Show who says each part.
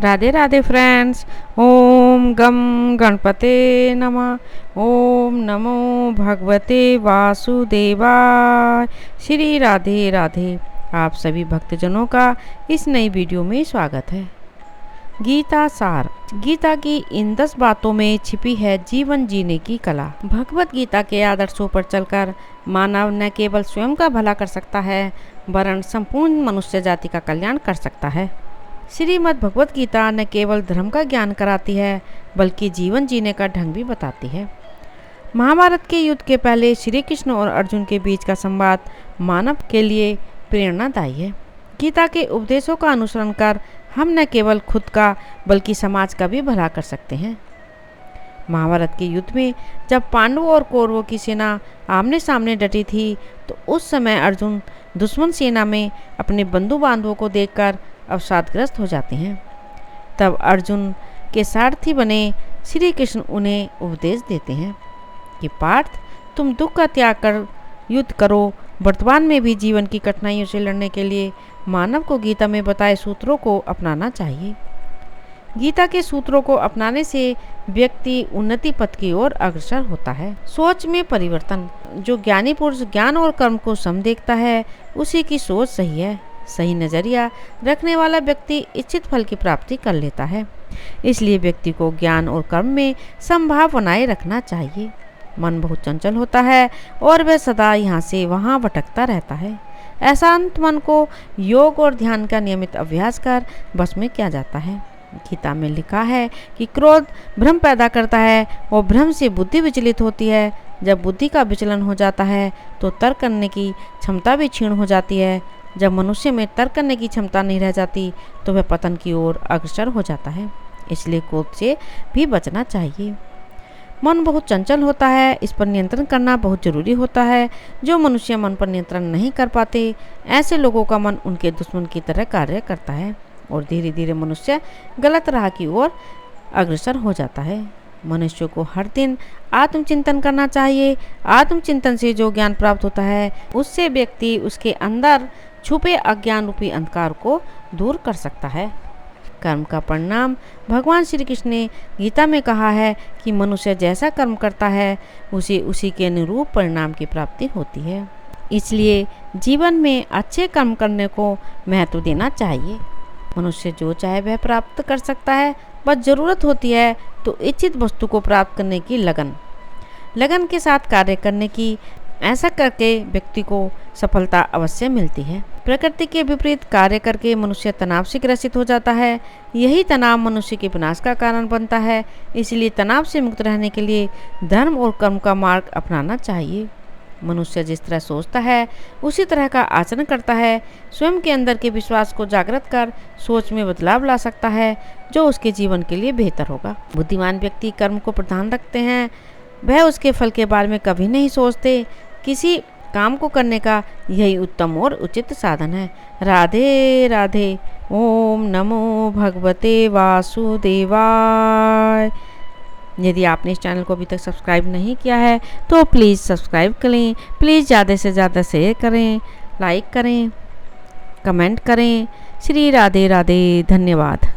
Speaker 1: Radhe Radhe friends. ओम गम गणपते नमः। ओम नमो भगवते वासुदेवाय। श्री राधे राधे। आप सभी भक्तजनों का इस नई वीडियो में स्वागत है। गीता सार। गीता की इन 10 बातों में छिपी है जीवन जीने की कला। भगवत गीता के आदर्शों पर चलकर मानव न केवल स्वयं का भला कर सकता है वरन संपूर्ण मनुष्य जाति का कल्याण कर सकता है। श्रीमद् भगवत गीता न केवल धर्म का ज्ञान कराती है बल्कि जीवन जीने का ढंग भी बताती है। महाभारत के युद्ध के पहले श्री कृष्ण और अर्जुन के बीच का संवाद मानव के लिए प्रेरणादायी है। गीता के उपदेशों का अनुसरण कर हम न केवल खुद का बल्कि समाज का भी भला कर सकते हैं। महाभारत के युद्ध में जब पांडवों और कौरवों की सेना आमने सामने डटी थी तो उस समय अर्जुन दुश्मन सेना में अपने बंधु बांधवों को देखकर अवसादग्रस्त हो जाते हैं। तब अर्जुन के सारथी बने श्री कृष्ण उन्हें उपदेश देते हैं कि पार्थ, तुम दुख का त्याग कर युद्ध करो। वर्तमान में भी जीवन की कठिनाइयों से लड़ने के लिए मानव को गीता में बताए सूत्रों को अपनाना चाहिए। गीता के सूत्रों को अपनाने से व्यक्ति उन्नति पथ की ओर अग्रसर होता है। सोच में परिवर्तन। जो ज्ञानी पुरुष ज्ञान और कर्म को सम देखता है उसी की सोच सही है। सही नजरिया रखने वाला व्यक्ति इच्छित फल की प्राप्ति कर लेता है। इसलिए व्यक्ति को ज्ञान और कर्म में समभाव बनाए रखना चाहिए। मन बहुत चंचल होता है और वह सदा यहाँ से वहाँ भटकता रहता है। अशांत मन को योग और ध्यान का नियमित अभ्यास कर बस में किया जाता है। गीता में लिखा है कि क्रोध भ्रम पैदा करता है और भ्रम से बुद्धि विचलित होती है। जब बुद्धि का विचलन हो जाता है तो तर्क करने की क्षमता भी क्षीण हो जाती है। जब मनुष्य में तर्क करने की क्षमता नहीं रह जाती तो वह पतन की ओर अग्रसर हो जाता है। इसलिए क्रोध से भी बचना चाहिए। मन बहुत चंचल होता है, इस पर नियंत्रण करना बहुत जरूरी होता है। जो मनुष्य मन पर नियंत्रण नहीं कर पाते ऐसे लोगों का मन उनके दुश्मन की तरह कार्य करता है और धीरे धीरे मनुष्य गलत राह की ओर अग्रसर हो जाता है। मनुष्य को हर दिन आत्मचिंतन करना चाहिए। आत्मचिंतन से जो ज्ञान प्राप्त होता है उससे व्यक्ति उसके अंदर छुपे अज्ञान रूपी अंधकार को दूर कर सकता है। कर्म का परिणाम। भगवान श्री कृष्ण ने गीता में कहा है कि मनुष्य जैसा कर्म करता है उसे उसी के अनुरूप परिणाम की प्राप्ति होती है। इसलिए जीवन में अच्छे कर्म करने को महत्व देना चाहिए। मनुष्य जो चाहे वह प्राप्त कर सकता है, बस जरूरत होती है तो इच्छित वस्तु को प्राप्त करने की लगन के साथ कार्य करने की। ऐसा करके व्यक्ति को सफलता अवश्य मिलती है। प्रकृति के विपरीत कार्य करके मनुष्य तनाव से ग्रसित हो जाता है। यही तनाव मनुष्य के विनाश का कारण बनता है। इसलिए तनाव से मुक्त रहने के लिए धर्म और कर्म का मार्ग अपनाना चाहिए। मनुष्य जिस तरह सोचता है उसी तरह का आचरण करता है। स्वयं के अंदर के विश्वास को जागृत कर सोच में बदलाव ला सकता है जो उसके जीवन के लिए बेहतर होगा। बुद्धिमान व्यक्ति कर्म को प्रधान रखते हैं। वह उसके फल के बारे में कभी नहीं सोचते। किसी काम को करने का यही उत्तम और उचित साधन है। राधे राधे। ओम नमो भगवते वासुदेवाय। यदि आपने इस चैनल को अभी तक सब्सक्राइब नहीं किया है तो प्लीज़ सब्सक्राइब करें। प्लीज़ ज़्यादा से ज़्यादा शेयर करें, लाइक करें, कमेंट करें। श्री राधे राधे। धन्यवाद।